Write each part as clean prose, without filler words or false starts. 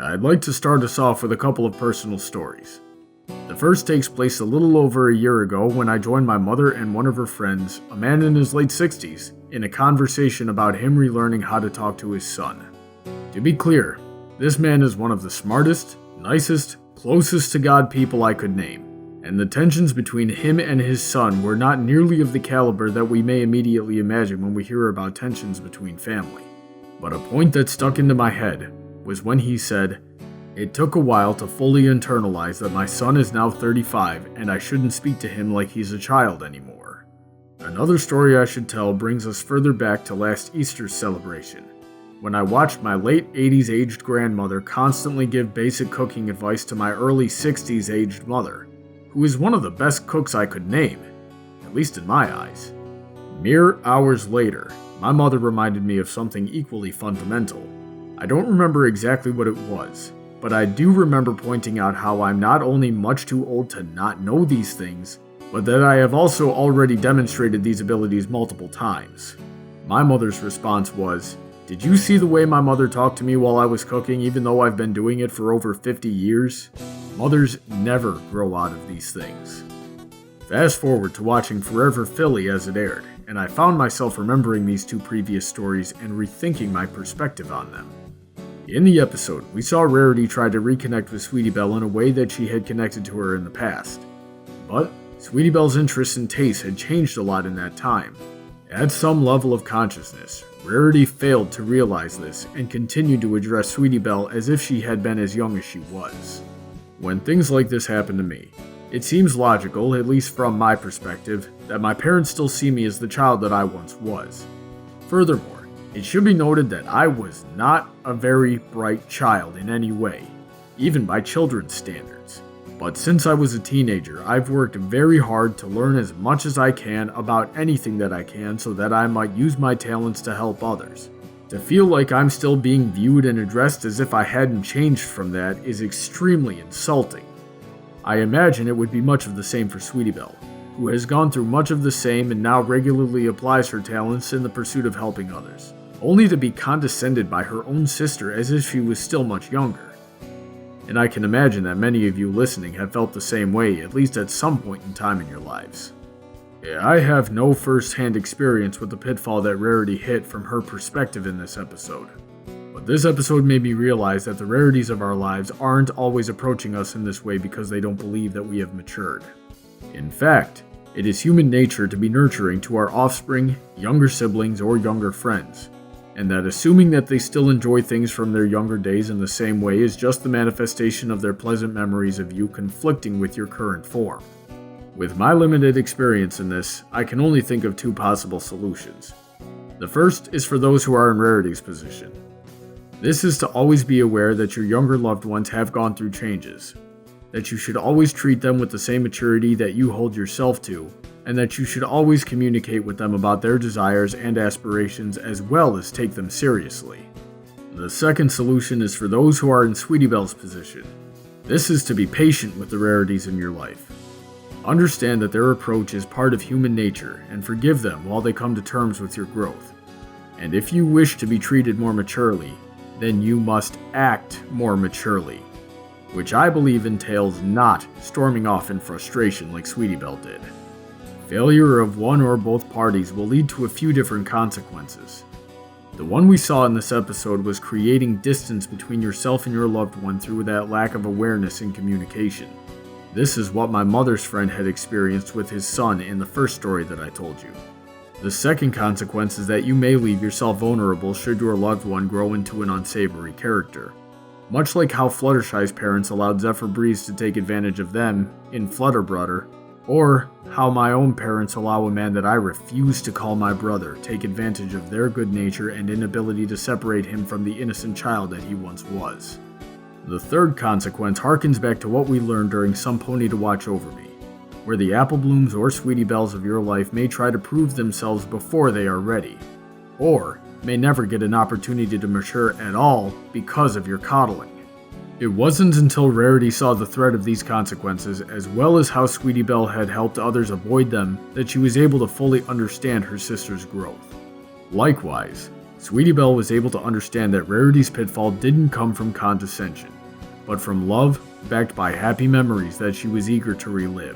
I'd like to start us off with a couple of personal stories. The first takes place a little over a year ago when I joined my mother and one of her friends, a man in his late 60s, in a conversation about him relearning how to talk to his son. To be clear, this man is one of the smartest, nicest, closest to God people I could name, and the tensions between him and his son were not nearly of the caliber that we may immediately imagine when we hear about tensions between family. But a point that stuck into my head was when he said, "It took a while to fully internalize that my son is now 35 and I shouldn't speak to him like he's a child anymore." Another story I should tell brings us further back to last Easter's celebration, when I watched my late 80s aged grandmother constantly give basic cooking advice to my early 60s aged mother, who is one of the best cooks I could name, at least in my eyes. Mere hours later, my mother reminded me of something equally fundamental. I don't remember exactly what it was, but I do remember pointing out how I'm not only much too old to not know these things, but that I have also already demonstrated these abilities multiple times. My mother's response was, "Did you see the way my mother talked to me while I was cooking, even though I've been doing it for over 50 years? Mothers never grow out of these things." Fast forward to watching Forever Philly as it aired, and I found myself remembering these two previous stories and rethinking my perspective on them. In the episode, we saw Rarity try to reconnect with Sweetie Belle in a way that she had connected to her in the past. But Sweetie Belle's interests and tastes had changed a lot in that time. At some level of consciousness, Rarity failed to realize this and continued to address Sweetie Belle as if she had been as young as she was. When things like this happen to me, it seems logical, at least from my perspective, that my parents still see me as the child that I once was. Furthermore, it should be noted that I was not a very bright child in any way, even by children's standards. But since I was a teenager, I've worked very hard to learn as much as I can about anything that I can so that I might use my talents to help others. To feel like I'm still being viewed and addressed as if I hadn't changed from that is extremely insulting. I imagine it would be much of the same for Sweetie Belle, who has gone through much of the same and now regularly applies her talents in the pursuit of helping others, only to be condescended by her own sister as if she was still much younger. And I can imagine that many of you listening have felt the same way, at least at some point in time in your lives. I have no first-hand experience with the pitfall that Rarity hit from her perspective in this episode. But this episode made me realize that the rarities of our lives aren't always approaching us in this way because they don't believe that we have matured. In fact, it is human nature to be nurturing to our offspring, younger siblings, or younger friends, and that assuming that they still enjoy things from their younger days in the same way is just the manifestation of their pleasant memories of you conflicting with your current form. With my limited experience in this, I can only think of two possible solutions. The first is for those who are in Rarity's position. This is to always be aware that your younger loved ones have gone through changes, that you should always treat them with the same maturity that you hold yourself to, and that you should always communicate with them about their desires and aspirations as well as take them seriously. The second solution is for those who are in Sweetie Belle's position. This is to be patient with the rarities in your life. Understand that their approach is part of human nature and forgive them while they come to terms with your growth. And if you wish to be treated more maturely, then you must act more maturely, which I believe entails not storming off in frustration like Sweetie Belle did. Failure of one or both parties will lead to a few different consequences. The one we saw in this episode was creating distance between yourself and your loved one through that lack of awareness and communication. This is what my mother's friend had experienced with his son in the first story that I told you. The second consequence is that you may leave yourself vulnerable should your loved one grow into an unsavory character. Much like how Fluttershy's parents allowed Zephyr Breeze to take advantage of them in Flutterbrudder, or how my own parents allow a man that I refuse to call my brother take advantage of their good nature and inability to separate him from the innocent child that he once was. The third consequence harkens back to what we learned during Some Pony to Watch Over Me, where the Apple Blooms or Sweetie Belles of your life may try to prove themselves before they are ready, or may never get an opportunity to mature at all because of your coddling. It wasn't until Rarity saw the threat of these consequences, as well as how Sweetie Belle had helped others avoid them, that she was able to fully understand her sister's growth. Likewise, Sweetie Belle was able to understand that Rarity's pitfall didn't come from condescension, but from love backed by happy memories that she was eager to relive.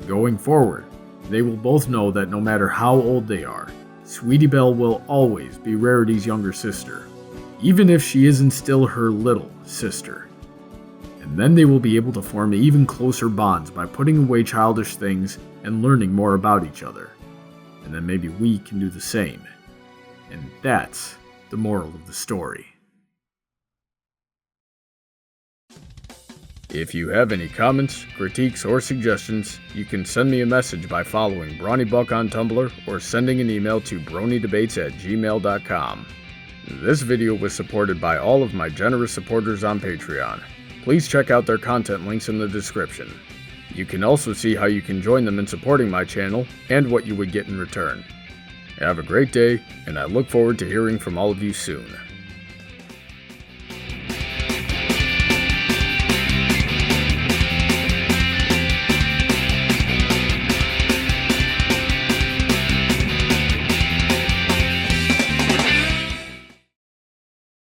Going forward, they will both know that no matter how old they are, Sweetie Belle will always be Rarity's younger sister, even if she isn't still her little sister. And then they will be able to form even closer bonds by putting away childish things and learning more about each other. And then maybe we can do the same. And that's the moral of the story. If you have any comments, critiques, or suggestions, you can send me a message by following Brawny Buck on Tumblr or sending an email to bronydebates@gmail.com. This video was supported by all of my generous supporters on Patreon. Please check out their content links in the description. You can also see how you can join them in supporting my channel and what you would get in return. Have a great day, and I look forward to hearing from all of you soon.